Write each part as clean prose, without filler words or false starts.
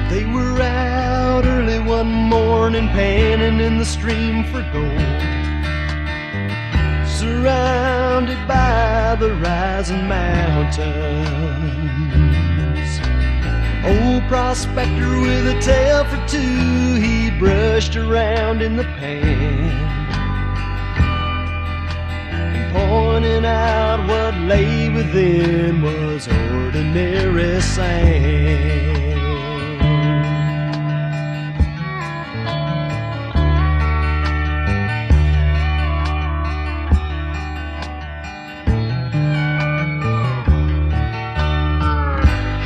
They were out early one morning, panning in the stream for gold, surrounded by the rising mountains. Old prospector with a tale for two, he brushed around in the pan, and pointing out what lay within was ordinary sand.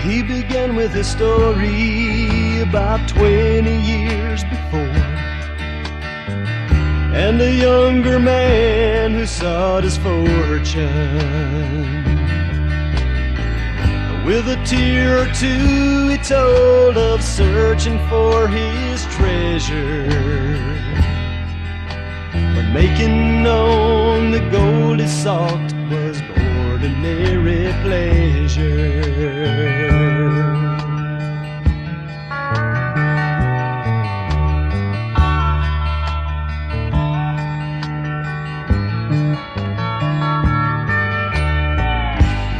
He began with his story about 20 years before, and a younger man who sought his fortune. With a tear or two he told of searching for his treasure, but making known the gold he sought was ordinary pleasure.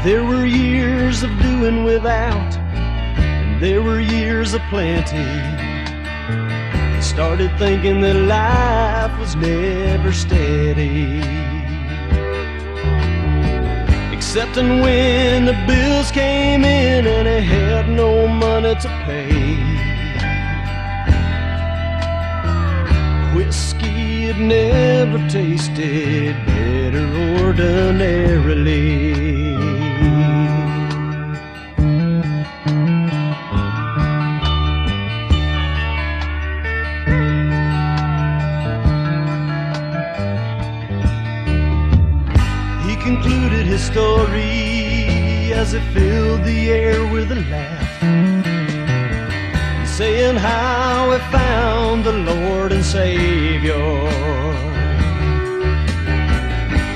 There were years of doing without, and there were years of plenty. He started thinking that life was never steady, excepting when the bills came in and he had no money to pay. Whiskey had never tasted better ordinarily. Concluded his story as it filled the air with a laugh, saying how he found the Lord and Savior,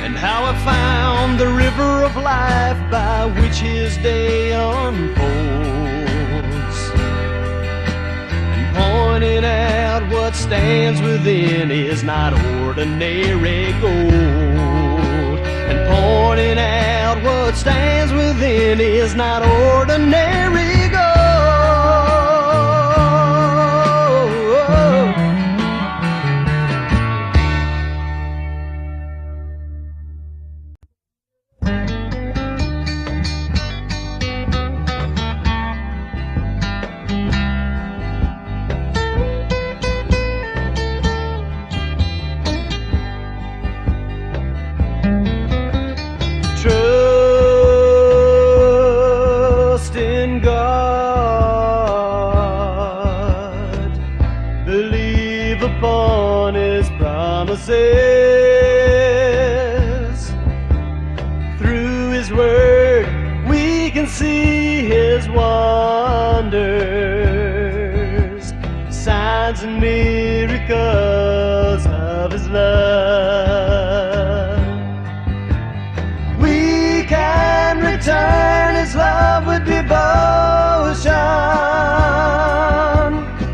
and how he found the river of life by which his day unfolds, and pointing out what stands within is not ordinary gold, and pointing out what stands within is not ordinary gold. Trust in God, believe upon His promises. Through His word we can see His wonders, signs and miracles of His love. We can return His love with devotion,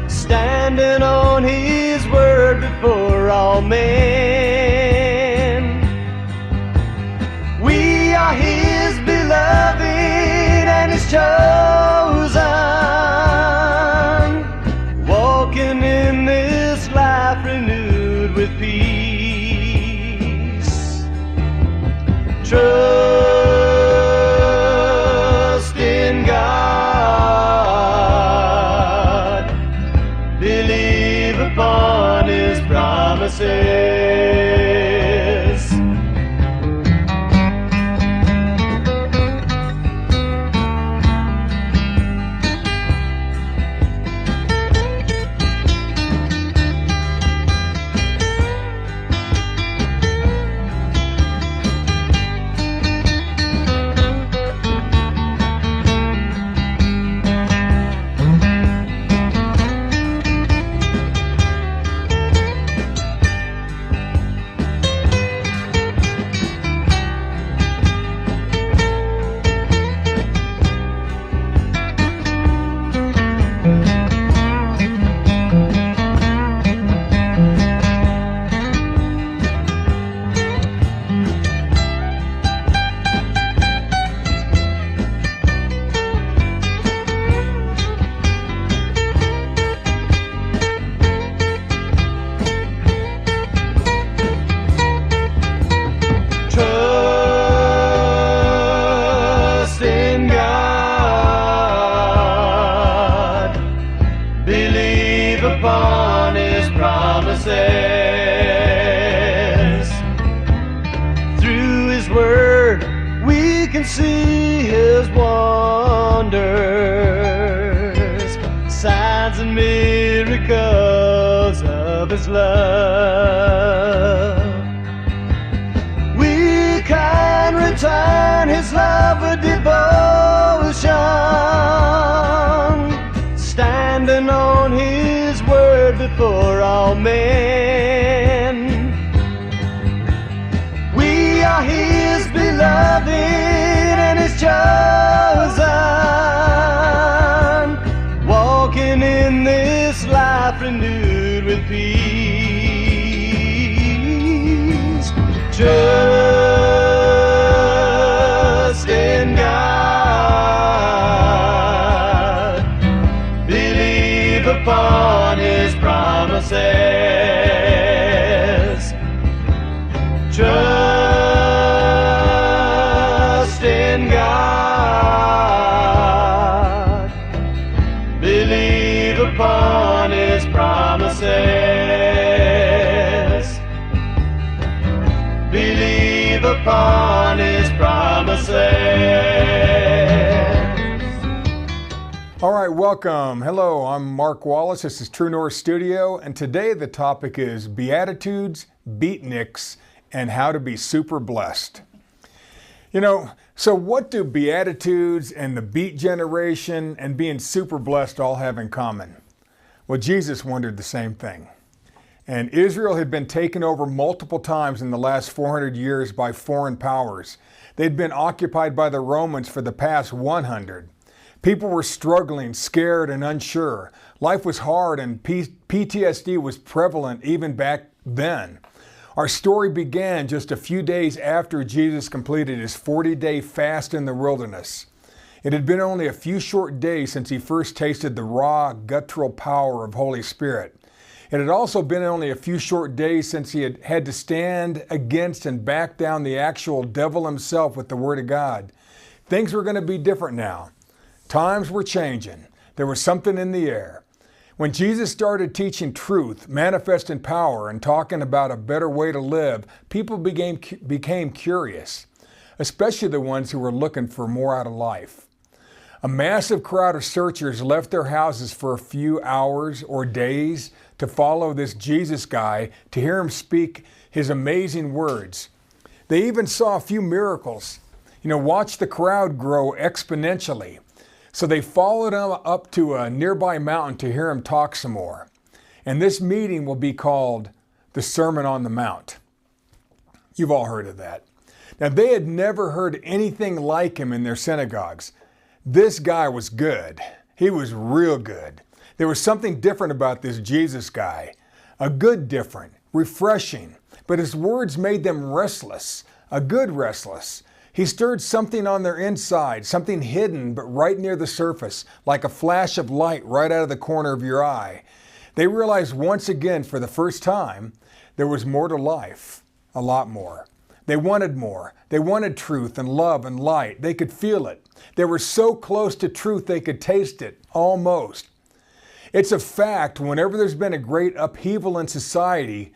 standing on His word before all men. We are His beloved and His chosen, walking in this life renewed with peace. Trust in God, believe upon His promises. promises. Through His Word we can see His wonders, signs and miracles of His love. We can return His love with devotion, standing on His word before all men. We are His beloved and His chosen, walking in this life renewed with peace. Trust in God, believe upon His promises. Trust in God, believe upon His promises. Believe upon His promises. All right, welcome. Hello, I'm Mark Wallace. This is True North Studio, and today the topic is Beatitudes, Beatniks, and how to be super blessed. So what do Beatitudes and the Beat generation and being super blessed all have in common? Well, Jesus wondered the same thing. And Israel had been taken over multiple times in the last 400 years by foreign powers. They'd been occupied by the Romans for the past 100. People were struggling, scared, and unsure. Life was hard, and PTSD was prevalent even back then. Our story began just a few days after Jesus completed his 40-day fast in the wilderness. It had been only a few short days since he first tasted the raw, guttural power of Holy Spirit. It had also been only a few short days since he had had to stand against and back down the actual devil himself with the Word of God. Things were going to be different now. Times were changing. There was something in the air. When Jesus started teaching truth, manifesting power, and talking about a better way to live, people became curious, especially the ones who were looking for more out of life. A massive crowd of searchers left their houses for a few hours or days to follow this Jesus guy, to hear him speak his amazing words. They even saw a few miracles. Watch the crowd grow exponentially. So they followed him up to a nearby mountain to hear him talk some more. And this meeting will be called the Sermon on the Mount. You've all heard of that. Now, they had never heard anything like him in their synagogues. This guy was good. He was real good. There was something different about this Jesus guy. A good different, refreshing. But his words made them restless, a good restless. He stirred something on their inside, something hidden but right near the surface, like a flash of light right out of the corner of your eye. They realized once again, for the first time, there was more to life, a lot more. They wanted more. They wanted truth and love and light. They could feel it. They were so close to truth they could taste it, almost. It's a fact, whenever there's been a great upheaval in society,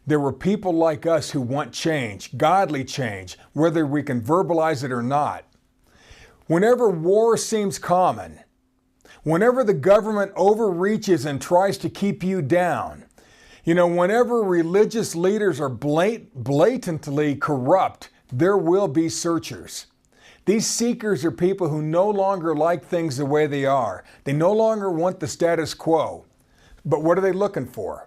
there were people like us who want change, godly change, whether we can verbalize it or not. Whenever war seems common, whenever the government overreaches and tries to keep you down, whenever religious leaders are blatantly corrupt, there will be searchers. These seekers are people who no longer like things the way they are. They no longer want the status quo. But what are they looking for?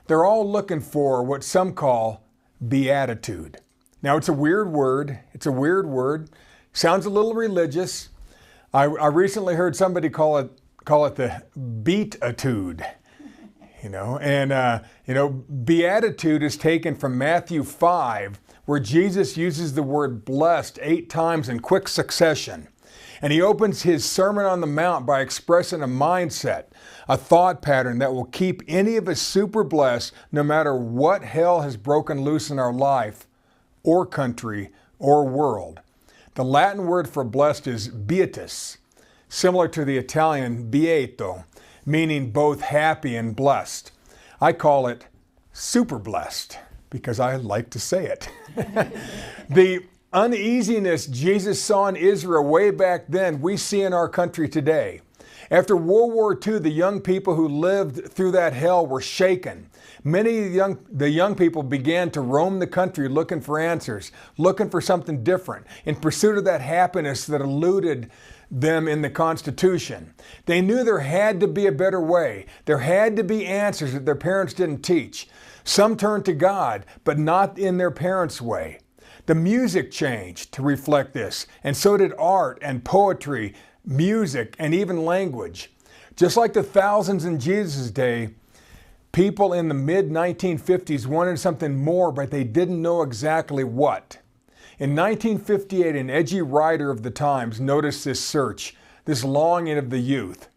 They're all looking for what some call beatitude. Now, it's a weird word. Sounds a little religious. I recently heard somebody call it the Beatitude. Beatitude is taken from Matthew 5, where Jesus uses the word blessed 8 times in quick succession. And he opens his Sermon on the Mount by expressing a mindset, a thought pattern that will keep any of us super blessed no matter what hell has broken loose in our life or country or world. The Latin word for blessed is beatus, similar to the Italian beato, meaning both happy and blessed. I call it super blessed because I like to say it. The uneasiness Jesus saw in Israel way back then, we see in our country today. After World War II, the young people who lived through that hell were shaken. Many of the young people began to roam the country looking for answers, looking for something different, in pursuit of that happiness that eluded them in the Constitution. They knew there had to be a better way. There had to be answers that their parents didn't teach. Some turned to God, but not in their parents' way. The music changed to reflect this, and so did art and poetry, music, and even language. Just like the thousands in Jesus' day, people in the mid-1950s wanted something more, but they didn't know exactly what. In 1958, an edgy writer of the Times noticed this search, this longing of the youth.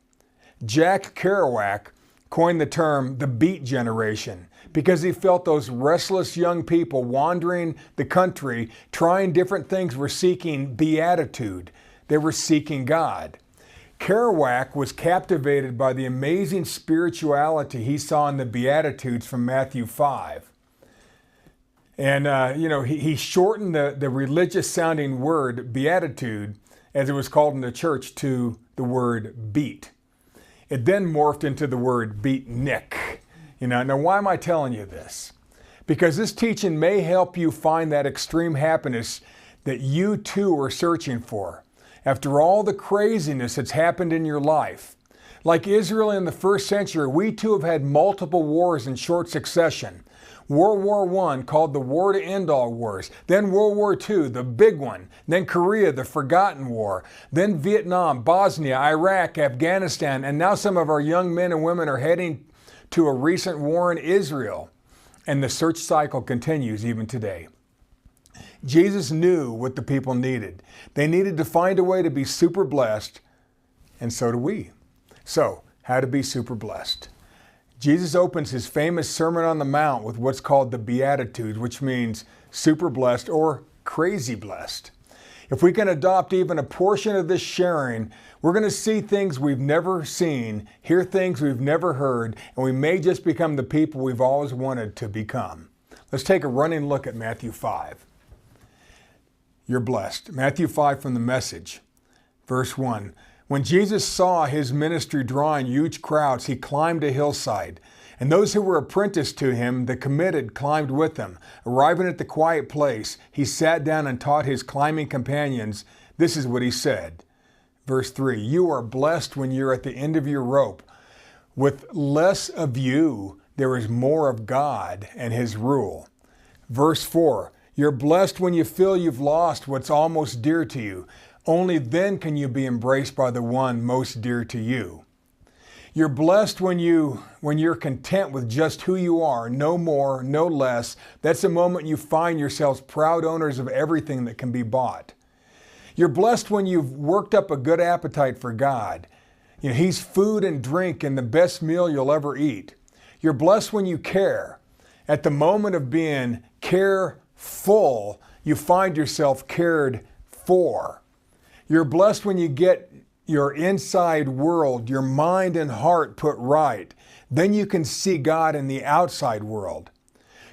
Jack Kerouac coined the term the Beat Generation because he felt those restless young people wandering the country, trying different things, were seeking beatitude. They were seeking God. Kerouac was captivated by the amazing spirituality he saw in the Beatitudes from Matthew 5. And, he shortened the religious-sounding word beatitude, as it was called in the church, to the word beat. It then morphed into the word beatnik. Now why am I telling you this? Because this teaching may help you find that extreme happiness that you too are searching for. After all the craziness that's happened in your life. Like Israel in the first century, we too have had multiple wars in short succession. World War I, called the war to end all wars. Then World War II, the big one. Then Korea, the forgotten war. Then Vietnam, Bosnia, Iraq, Afghanistan, and now some of our young men and women are heading to a recent war in Israel. And the search cycle continues even today. Jesus knew what the people needed. They needed to find a way to be super blessed, and so do we. So, how to be super blessed? Jesus opens his famous Sermon on the Mount with what's called the Beatitudes, which means super blessed or crazy blessed. If we can adopt even a portion of this sharing, we're going to see things we've never seen, hear things we've never heard, and we may just become the people we've always wanted to become. Let's take a running look at Matthew 5. You're blessed. Matthew 5 from the Message, verse 1. When Jesus saw his ministry drawing huge crowds, he climbed a hillside. And those who were apprenticed to him, the committed, climbed with him. Arriving at the quiet place, he sat down and taught his climbing companions. This is what he said. Verse 3, you are blessed when you're at the end of your rope. With less of you, there is more of God and his rule. Verse 4, you're blessed when you feel you've lost what's almost dear to you. Only then can you be embraced by the one most dear to you. You're blessed when you're content with just who you are, no more, no less. That's the moment you find yourselves proud owners of everything that can be bought. You're blessed when you've worked up a good appetite for God. He's food and drink and the best meal you'll ever eat. You're blessed when you care. At the moment of being careful, you find yourself cared for. You're blessed when you get your inside world, your mind and heart put right. Then you can see God in the outside world.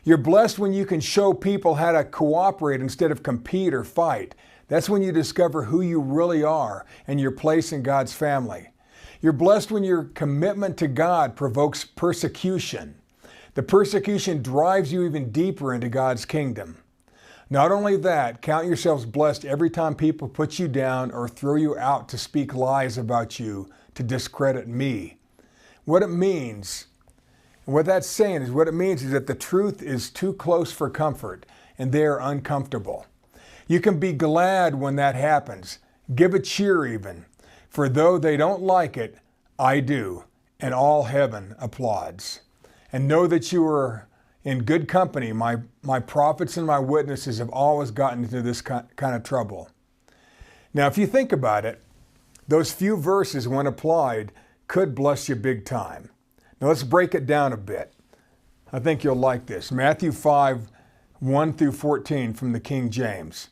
You're blessed when you can show people how to cooperate instead of compete or fight. That's when you discover who you really are and your place in God's family. You're blessed when your commitment to God provokes persecution. The persecution drives you even deeper into God's kingdom. Not only that, count yourselves blessed every time people put you down or throw you out to speak lies about you to discredit me. What that's saying is that the truth is too close for comfort and they are uncomfortable. You can be glad when that happens. Give a cheer even. For though they don't like it, I do, and all heaven applauds. And know that you are in good company. My prophets and my witnesses have always gotten into this kind of trouble. Now, if you think about it, those few verses, when applied, could bless you big time. Now, let's break it down a bit. I think you'll like this. Matthew 5, 1 through 14 from the King James.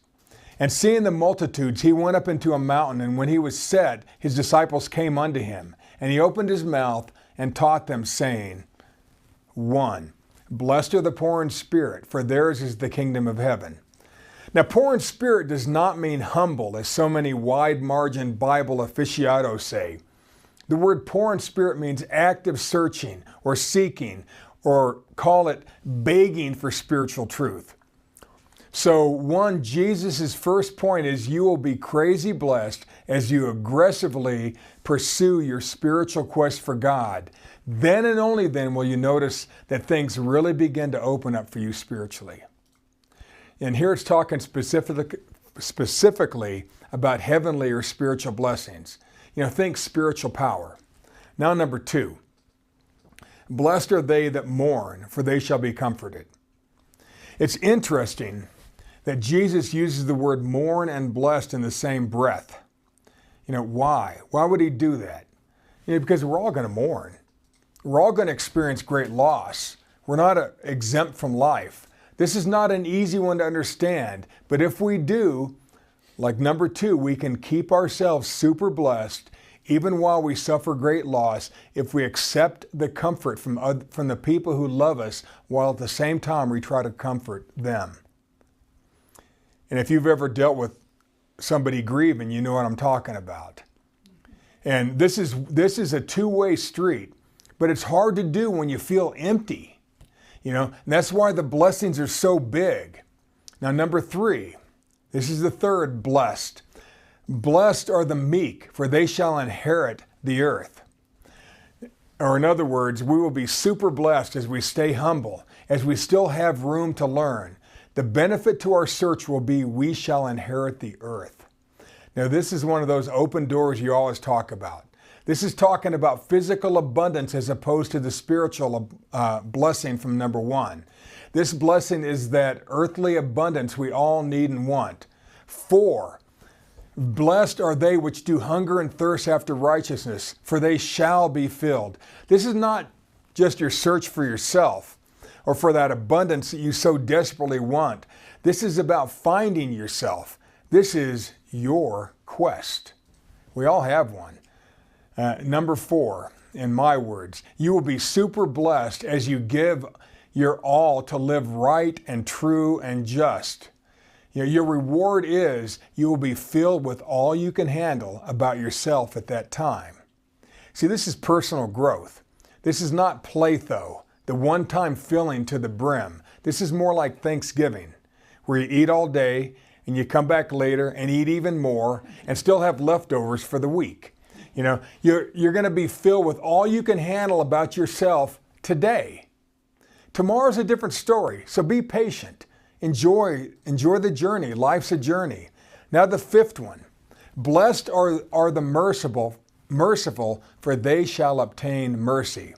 And seeing the multitudes, he went up into a mountain, and when he was set, his disciples came unto him. And he opened his mouth and taught them, saying, 1. Blessed are the poor in spirit, for theirs is the kingdom of heaven. Now, poor in spirit does not mean humble, as so many wide-margin Bible aficionados say. The word poor in spirit means active searching or seeking, or call it begging for spiritual truth. So, 1, Jesus' first point is you will be crazy blessed as you aggressively pursue your spiritual quest for God. Then and only then will you notice that things really begin to open up for you spiritually. And here it's talking specifically about heavenly or spiritual blessings. Think spiritual power. Now, number 2, blessed are they that mourn, for they shall be comforted. It's interesting that Jesus uses the word mourn and blessed in the same breath. Why? Why would he do that? Because we're all going to mourn. We're all going to experience great loss. We're not exempt from life. This is not an easy one to understand, but if we do, like number 2, we can keep ourselves super blessed even while we suffer great loss if we accept the comfort from the people who love us while at the same time we try to comfort them. And if you've ever dealt with somebody grieving, you know what I'm talking about. And this is a two-way street, but it's hard to do when you feel empty. And that's why the blessings are so big. Now, number 3, this is the third blessed. Blessed are the meek, for they shall inherit the earth. Or in other words, we will be super blessed as we stay humble, as we still have room to learn. The benefit to our search will be we shall inherit the earth. Now, this is one of those open doors you always talk about. This is talking about physical abundance as opposed to the spiritual blessing from number 1. This blessing is that earthly abundance we all need and want. 4, blessed are they which do hunger and thirst after righteousness, for they shall be filled. This is not just your search for yourself or for that abundance that you so desperately want. This is about finding yourself. This is your quest. We all have one. Number 4, in my words, you will be super blessed as you give your all to live right and true and just. Your reward is you will be filled with all you can handle about yourself at that time. See, this is personal growth. This is not Platho, the one-time filling to the brim. This is more like Thanksgiving, where you eat all day and you come back later and eat even more and still have leftovers for the week. You're going to be filled with all you can handle about yourself today. Tomorrow's a different story, so be patient. Enjoy the journey. Life's a journey. Now the 5th one. Blessed are the merciful, for they shall obtain mercy.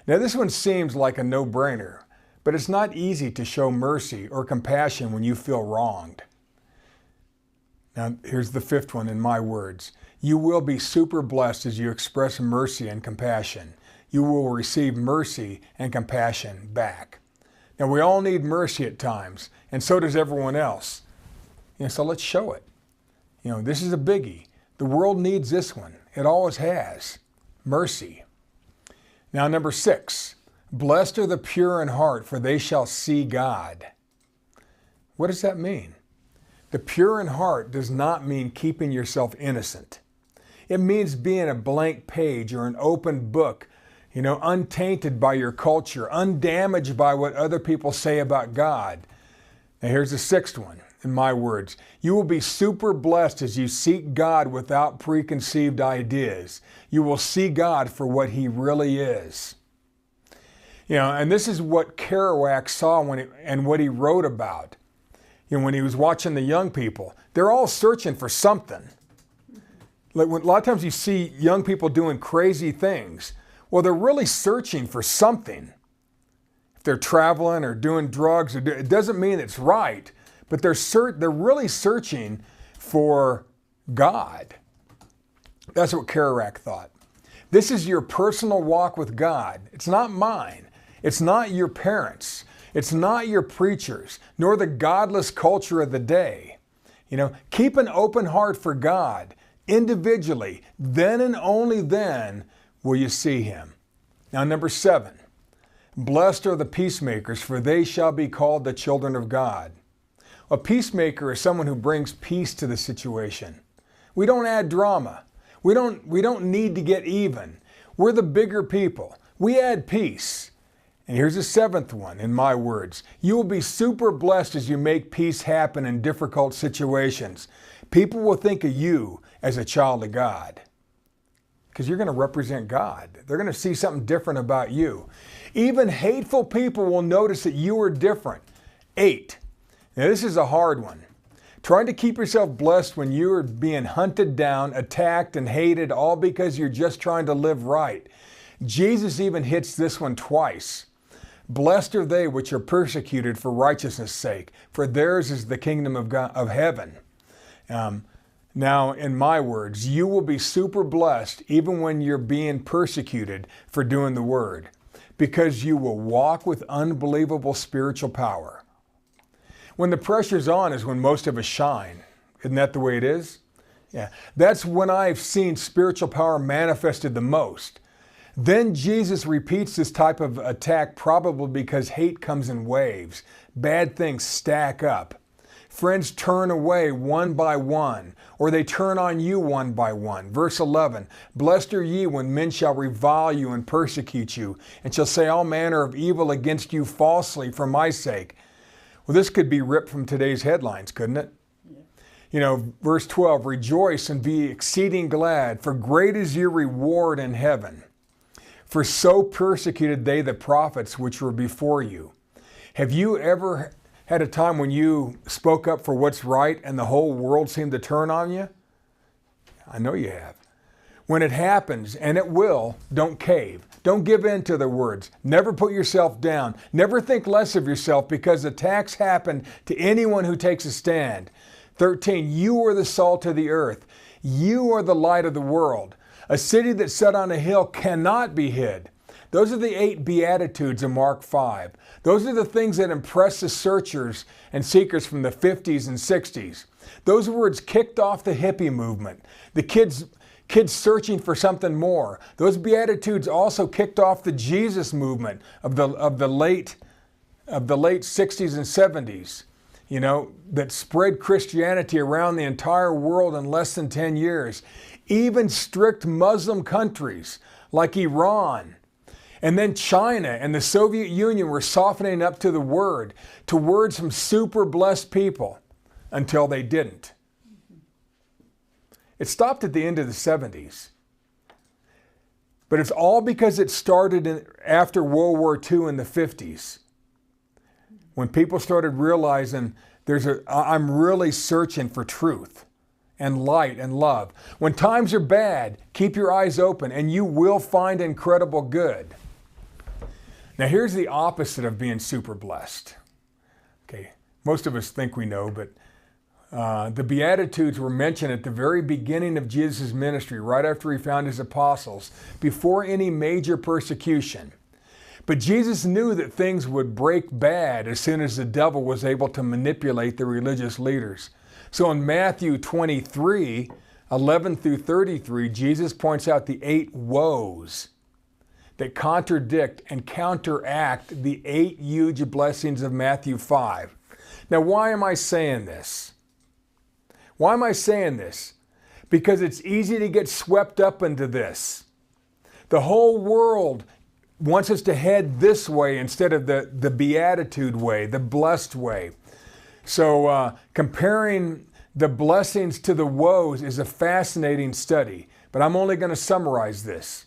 Now this one seems like a no-brainer, but it's not easy to show mercy or compassion when you feel wronged. Now here's the 5th one in my words. You will be super blessed as you express mercy and compassion. You will receive mercy and compassion back. Now, we all need mercy at times, and so does everyone else. So let's show it. This is a biggie. The world needs this one. It always has. Mercy. Now, number 6. Blessed are the pure in heart, for they shall see God. What does that mean? The pure in heart does not mean keeping yourself innocent. It means being a blank page or an open book, untainted by your culture, undamaged by what other people say about God. Now here's the 6th one, in my words. You will be super blessed as you seek God without preconceived ideas. You will see God for what He really is. And this is what Kerouac saw and what he wrote about. When he was watching the young people, they're all searching for something. Like a lot of times you see young people doing crazy things. Well, they're really searching for something. If they're traveling or doing drugs, it doesn't mean it's right, but they're really searching for God. That's what Kerouac thought. This is your personal walk with God. It's not mine. It's not your parents. It's not your preachers, nor the godless culture of the day. Keep an open heart for God individually. Then and only then will you see Him. Now, number 7. Blessed are the peacemakers, for they shall be called the children of God. A peacemaker is someone who brings peace to the situation. We don't add drama. We don't need to get even. We're the bigger people. We add peace. And here's the seventh one, in my words. You will be super blessed as you make peace happen in difficult situations. People will think of you as a child of God, because you're going to represent God. They're going to see something different about you. Even hateful people will notice that you are different. 8. Now this is a hard one. Trying to keep yourself blessed when you are being hunted down, attacked, and hated, all because you're just trying to live right. Jesus even hits this one twice. Blessed are they which are persecuted for righteousness' sake, for theirs is the kingdom of God, of heaven. Now, in my words, you will be super blessed even when you're being persecuted for doing the word, because you will walk with unbelievable spiritual power. When the pressure's on is when most of us shine. Isn't that the way it is? Yeah. That's when I've seen spiritual power manifested the most. Then Jesus repeats this type of attack probably because hate comes in waves. Bad things stack up. Friends turn away one by one, or they turn on you one by one. Verse 11, blessed are ye when men shall revile you and persecute you, and shall say all manner of evil against you falsely for my sake. Well, this could be ripped from today's headlines, couldn't it? You know, verse 12, rejoice and be exceeding glad, for great is your reward in heaven. For so persecuted they the prophets which were before you. Have you ever had a time when you spoke up for what's right and the whole world seemed to turn on you? I know you have. When it happens, and it will, don't cave. Don't give in to their words. Never put yourself down. Never think less of yourself, because attacks happen to anyone who takes a stand. 13, you are the salt of the earth. You are the light of the world. A city that's set on a hill cannot be hid. Those are the 8 Beatitudes in Mark 5. Those are the things that impress the searchers and seekers from the 50s and 60s. Those words kicked off the hippie movement. The kids searching for something more. Those Beatitudes also kicked off the Jesus movement of the late 60s and 70s. You know, that spread Christianity around the entire world in less than 10 years. Even strict Muslim countries like Iran and then China and the Soviet Union were softening up to the word, to words from super blessed people, until they didn't. It stopped at the end of the 70s. But it's all because it started after World War II in the 50s. When people started realizing I'm really searching for truth and light and love. When times are bad, keep your eyes open and you will find incredible good. Now here's the opposite of being super blessed. Okay, most of us think we know, but the Beatitudes were mentioned at the very beginning of Jesus' ministry, right after he found his apostles, before any major persecution. But Jesus knew that things would break bad as soon as the devil was able to manipulate the religious leaders. So in Matthew 23, 11 through 33, Jesus points out the 8 woes that contradict and counteract the 8 huge blessings of Matthew 5. Now, why am I saying this? Why am I saying this? Because it's easy to get swept up into this. The whole world wants us to head this way instead of the beatitude way, the blessed way. So comparing the blessings to the woes is a fascinating study, but I'm only going to summarize this.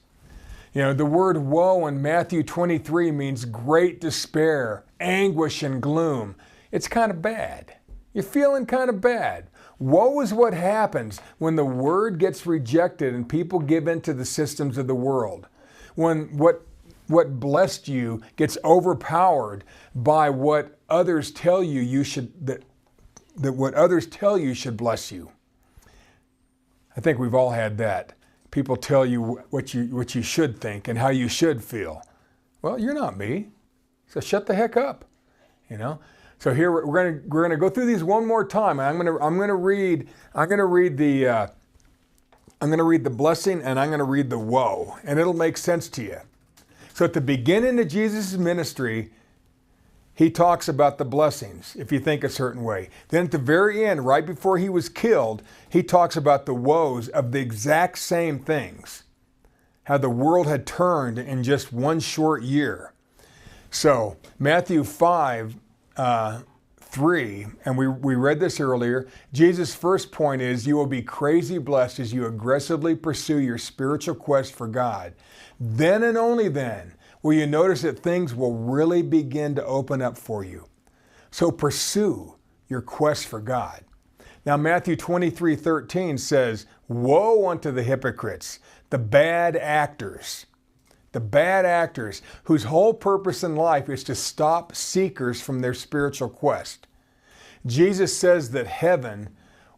You know, the word woe in Matthew 23 means great despair, anguish, and gloom. It's kind of bad. You're feeling kind of bad. Woe is what happens when the word gets rejected and people give in to the systems of the world. When what blessed you gets overpowered by what others tell you that what others tell you should bless you. I think we've all had that. People tell you what you should think and how you should feel. Well, you're not me, so shut the heck up. You know. So here we're gonna go through these one more time. I'm gonna read the blessing and I'm gonna read the woe, and it'll make sense to you. So at the beginning of Jesus' ministry, he talks about the blessings, if you think a certain way. Then at the very end, right before he was killed, he talks about the woes of the exact same things. How the world had turned in just one short year. So Matthew 5, 3, and we read this earlier, Jesus' first point is you will be crazy blessed as you aggressively pursue your spiritual quest for God. Then and only then will you notice that things will really begin to open up for you. So pursue your quest for God. Now Matthew 23:13 says, woe unto the hypocrites, the bad actors whose whole purpose in life is to stop seekers from their spiritual quest. Jesus says that heaven,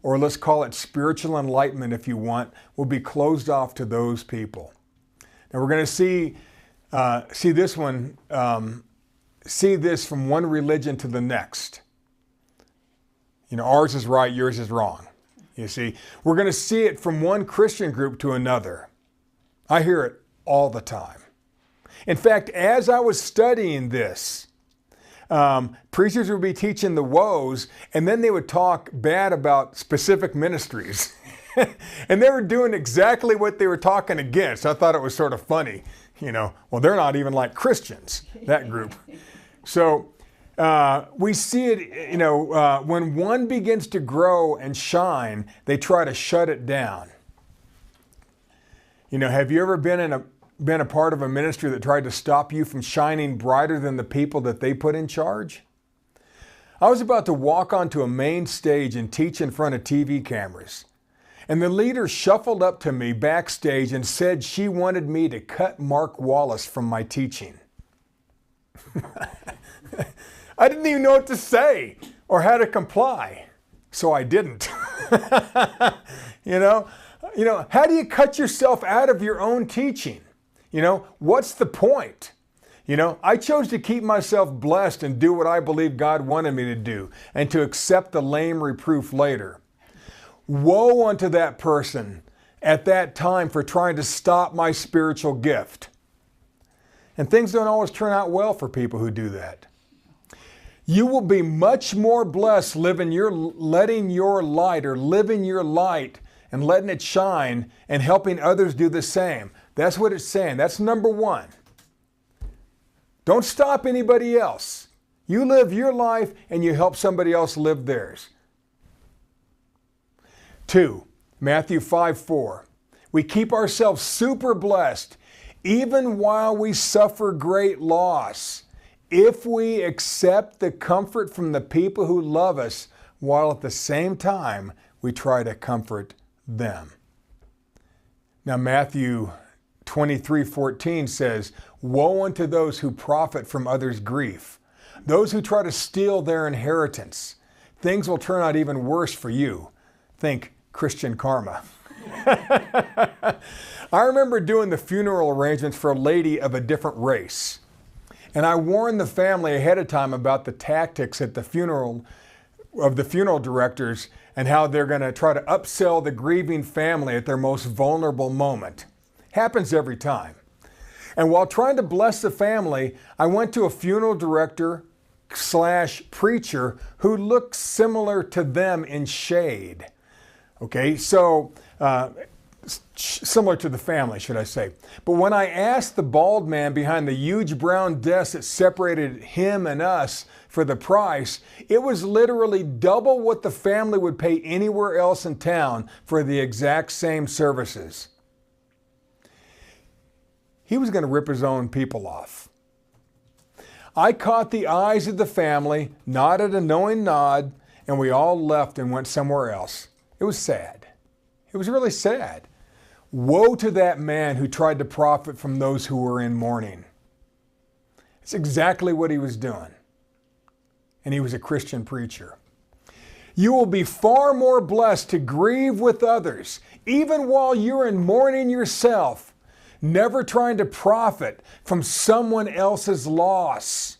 or let's call it spiritual enlightenment if you want, will be closed off to those people. Now we're going to see this from one religion to the next. You know, ours is right, yours is wrong. You see, we're going to see it from one Christian group to another. I hear it all the time. In fact, as I was studying this, preachers would be teaching the woes, and then they would talk bad about specific ministries. And they were doing exactly what they were talking against. I thought it was sort of funny. You know, well, they're not even like Christians, that group. So we see it, when one begins to grow and shine, they try to shut it down. You know, have you ever been a part of a ministry that tried to stop you from shining brighter than the people that they put in charge? I was about to walk onto a main stage and teach in front of TV cameras. And the leader shuffled up to me backstage and said she wanted me to cut Mark Wallace from my teaching. I didn't even know what to say or how to comply, so I didn't. You know, how do you cut yourself out of your own teaching? You know, what's the point? You know, I chose to keep myself blessed and do what I believe God wanted me to do and to accept the lame reproof later. Woe unto that person at that time for trying to stop my spiritual gift. And things don't always turn out well for people who do that. You will be much more blessed living your light and letting it shine and helping others do the same. That's what it's saying. That's number one. Don't stop anybody else. You live your life and you help somebody else live theirs. 2, Matthew 5:4. We keep ourselves super blessed even while we suffer great loss, if we accept the comfort from the people who love us while at the same time we try to comfort them. Now Matthew 23:14 says, woe unto those who profit from others' grief, those who try to steal their inheritance. Things will turn out even worse for you. Think Christian karma. I remember doing the funeral arrangements for a lady of a different race. And I warned the family ahead of time about the tactics at the funeral directors and how they're going to try to upsell the grieving family at their most vulnerable moment. Happens every time. And while trying to bless the family, I went to a funeral director / preacher who looked similar to them in shade. Okay, so similar to the family, should I say. But when I asked the bald man behind the huge brown desk that separated him and us for the price, it was literally double what the family would pay anywhere else in town for the exact same services. He was going to rip his own people off. I caught the eyes of the family, nodded a knowing nod, and we all left and went somewhere else. It was sad. It was really sad. Woe to that man who tried to profit from those who were in mourning. It's exactly what he was doing. And he was a Christian preacher. You will be far more blessed to grieve with others, even while you're in mourning yourself, never trying to profit from someone else's loss.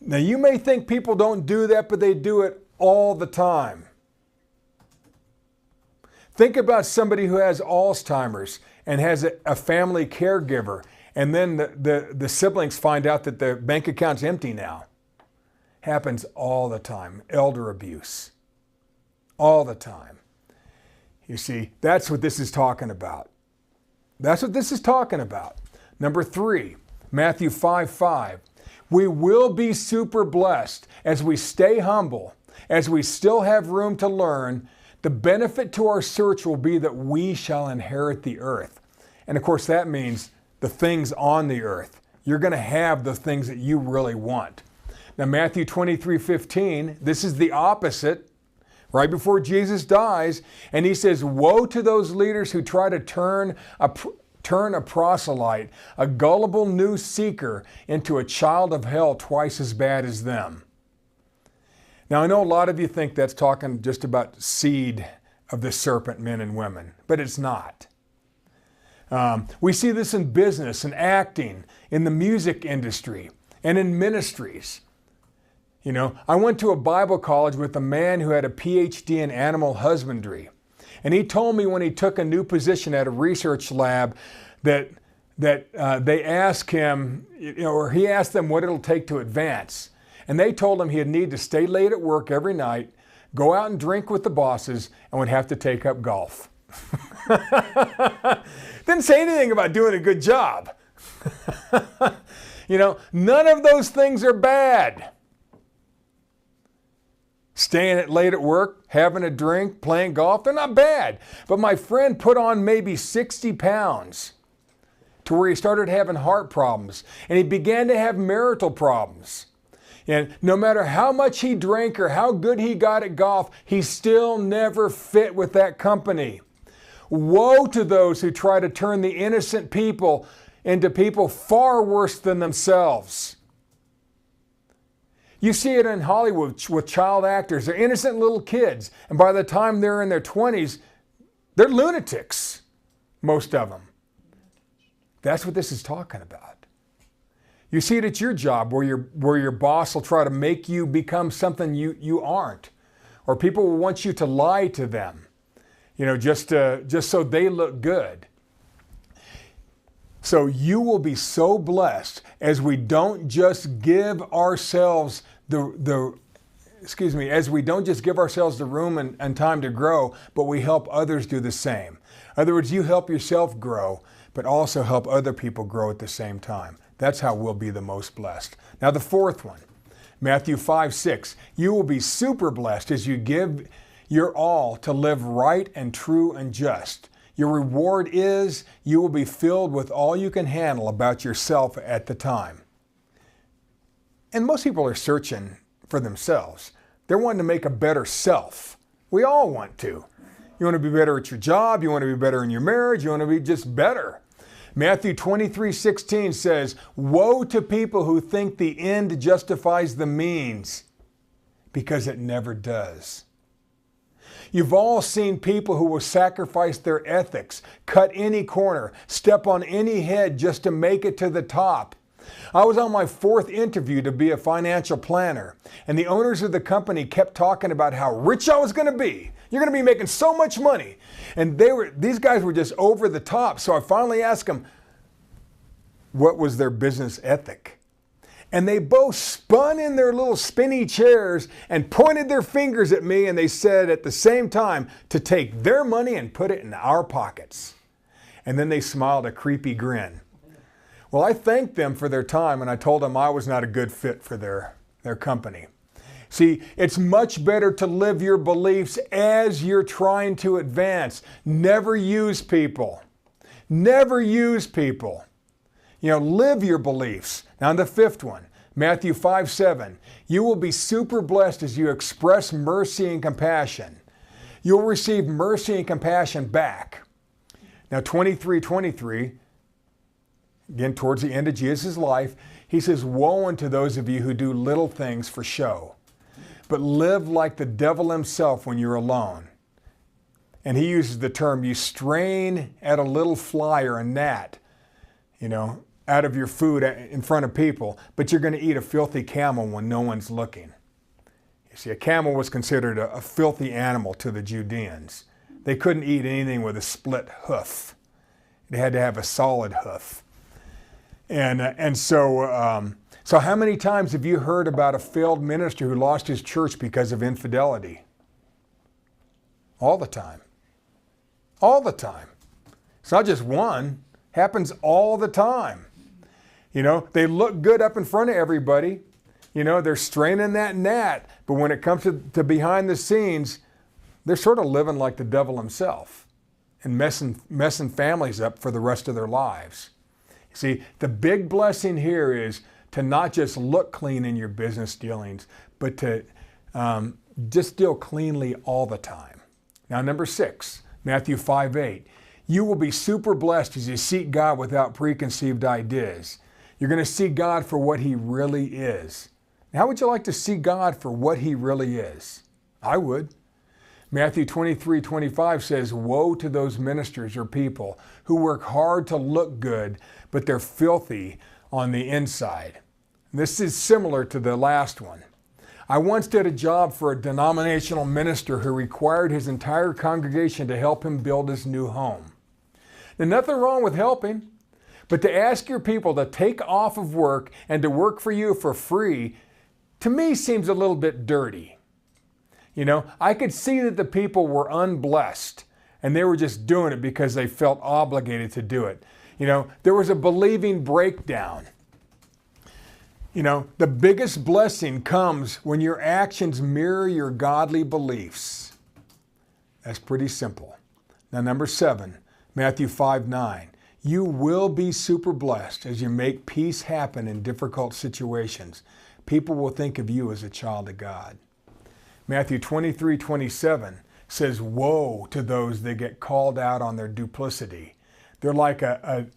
Now, you may think people don't do that, but they do it all the time. Think about somebody who has Alzheimer's and has a family caregiver, And then the siblings find out that the bank account's empty now. Happens all the time. Elder abuse. All the time. You see, that's what this is talking about. That's what this is talking about. Number 3, Matthew 5:5. We will be super blessed as we stay humble, as we still have room to learn. The benefit to our search will be that we shall inherit the earth. And of course, that means the things on the earth. You're going to have the things that you really want. Now, Matthew 23:15, this is the opposite, right before Jesus dies, and he says, woe to those leaders who try to turn a proselyte, a gullible new seeker, into a child of hell twice as bad as them. Now, I know a lot of you think that's talking just about seed of the serpent, men and women, but it's not. We see this in business and acting, in the music industry, and in ministries. You know, I went to a Bible college with a man who had a PhD in animal husbandry. And he told me when he took a new position at a research lab that they asked him, or he asked them what it'll take to advance. And they told him he'd need to stay late at work every night, go out and drink with the bosses, and would have to take up golf. Didn't say anything about doing a good job. You know, none of those things are bad. Staying late at work, having a drink, playing golf, they're not bad. But my friend put on maybe 60 pounds to where he started having heart problems, and he began to have marital problems. And no matter how much he drank or how good he got at golf, he still never fit with that company. Woe to those who try to turn the innocent people into people far worse than themselves. You see it in Hollywood with child actors. They're innocent little kids, and by the time they're in their 20s, they're lunatics, most of them. That's what this is talking about. You see it at your job where your boss will try to make you become something you aren't, or people will want you to lie to them, you know, just so they look good. So you will be so blessed as we don't just give ourselves as we don't just give ourselves the room and time to grow, but we help others do the same. In other words, you help yourself grow, but also help other people grow at the same time. That's how we'll be the most blessed. Now the 4th one, Matthew 5:6. You will be super blessed as you give your all to live right and true and just. Your reward is you will be filled with all you can handle about yourself at the time. And most people are searching for themselves. They're wanting to make a better self. We all want to. You want to be better at your job. You want to be better in your marriage. You want to be just better. Matthew 23:16 says, woe to people who think the end justifies the means, because it never does. You've all seen people who will sacrifice their ethics, cut any corner, step on any head just to make it to the top. I was on my 4th interview to be a financial planner, and the owners of the company kept talking about how rich I was going to be. You're going to be making so much money. And these guys were just over the top. So I finally asked them, what was their business ethic? And they both spun in their little spinny chairs and pointed their fingers at me, and they said at the same time to take their money and put it in our pockets. And then they smiled a creepy grin. Well, I thanked them for their time, and I told them I was not a good fit for their company. See, it's much better to live your beliefs as you're trying to advance. Never use people. Never use people. You know, live your beliefs. Now the 5th one, Matthew 5:7. You will be super blessed as you express mercy and compassion. You'll receive mercy and compassion back. Now 23:23, again towards the end of Jesus' life, he says, woe unto those of you who do little things for show, but live like the devil himself when you're alone. And he uses the term, you strain at a little fly or a gnat, you know, out of your food in front of people, but you're going to eat a filthy camel when no one's looking. You see, a camel was considered a filthy animal to the Judeans. They couldn't eat anything with a split hoof. They had to have a solid hoof. So how many times have you heard about a failed minister who lost his church because of infidelity? All the time. All the time. It's not just one. Happens all the time. You know, they look good up in front of everybody. You know, they're straining that gnat. But when it comes to behind the scenes, they're sort of living like the devil himself and messing families up for the rest of their lives. See, the big blessing here is to not just look clean in your business dealings, but to just deal cleanly all the time. Now, number 6, Matthew 5:8. You will be super blessed as you seek God without preconceived ideas. You're going to see God for what He really is. How would you like to see God for what He really is? I would. Matthew 23:25 says, woe to those ministers or people who work hard to look good, but they're filthy on the inside. This is similar to the last one. I once did a job for a denominational minister who required his entire congregation to help him build his new home. Now, nothing wrong with helping, but to ask your people to take off of work and to work for you for free, to me seems a little bit dirty. You know, I could see that the people were unblessed and they were just doing it because they felt obligated to do it. You know, there was a believing breakdown. You know, the biggest blessing comes when your actions mirror your godly beliefs. That's pretty simple. Now, number 7, Matthew 5:9. You will be super blessed as you make peace happen in difficult situations. People will think of you as a child of God. Matthew 23:27 says, woe to those that get called out on their duplicity. They're like a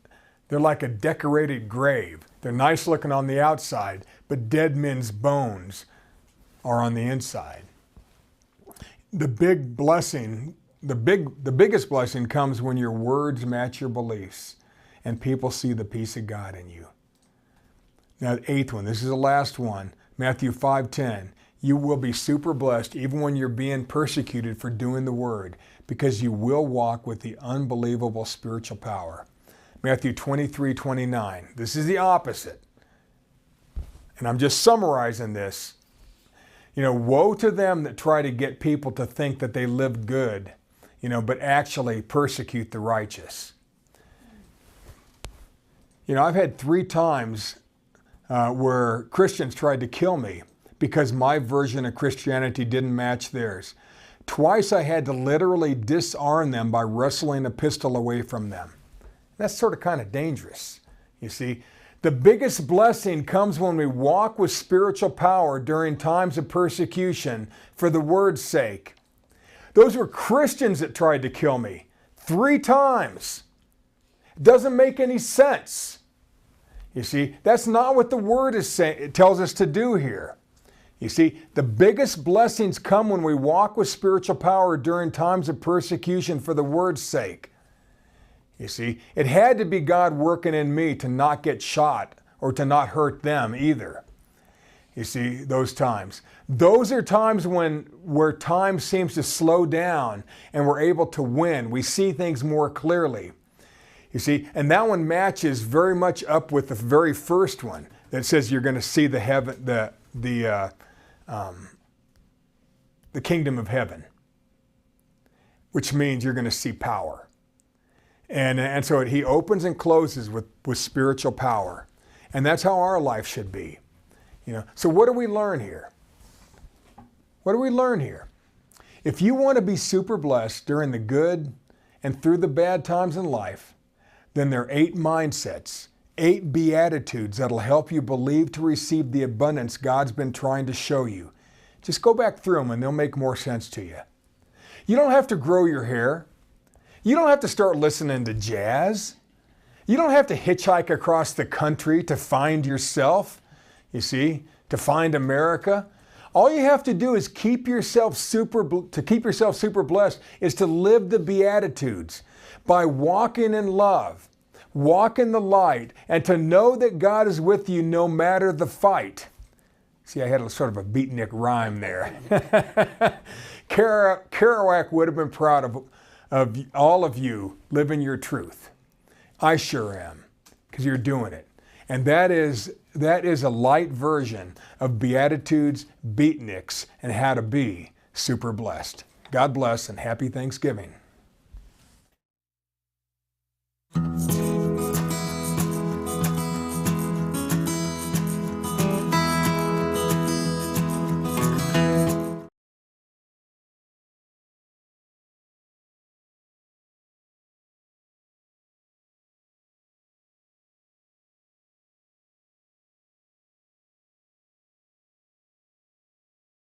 decorated grave. They're nice looking on the outside, but dead men's bones are on the inside. The biggest blessing comes when your words match your beliefs and people see the peace of God in you. Now, the 8th one, this is the last one, Matthew 5:10. You will be super blessed even when you're being persecuted for doing the word, because you will walk with the unbelievable spiritual power. Matthew 23:29. This is the opposite. And I'm just summarizing this. You know, woe to them that try to get people to think that they live good, you know, but actually persecute the righteous. You know, I've had 3 times where Christians tried to kill me because my version of Christianity didn't match theirs. Twice I had to literally disarm them by wrestling a pistol away from them. That's sort of kind of dangerous, you see. The biggest blessing comes when we walk with spiritual power during times of persecution for the word's sake. Those were Christians that tried to kill me 3 times. It doesn't make any sense. You see, that's not what the word is saying. It tells us to do here. You see, the biggest blessings come when we walk with spiritual power during times of persecution for the word's sake. You see, it had to be God working in me to not get shot or to not hurt them either. You see, those times. Those are times where time seems to slow down and we're able to win. We see things more clearly. You see, and that one matches very much up with the very first one that says you're going to see the kingdom of heaven, which means you're going to see power. And so he opens and closes with spiritual power. And that's how our life should be. You know, so what do we learn here? What do we learn here? If you want to be super blessed during the good and through the bad times in life, then there are 8 mindsets, 8 Beatitudes that'll help you believe to receive the abundance God's been trying to show you. Just go back through them and they'll make more sense to you. You don't have to grow your hair. You don't have to start listening to jazz. You don't have to hitchhike across the country to find yourself, you see, to find America. All you have to do is keep yourself super blessed is to live the Beatitudes by walking in love, walk in the light, and to know that God is with you no matter the fight. See, I had a sort of a beatnik rhyme there. Kerouac would have been proud of all of you living your truth. I sure am, because you're doing it. And that is a light version of Beatitudes, Beatniks, and how to be super blessed. God bless and happy Thanksgiving.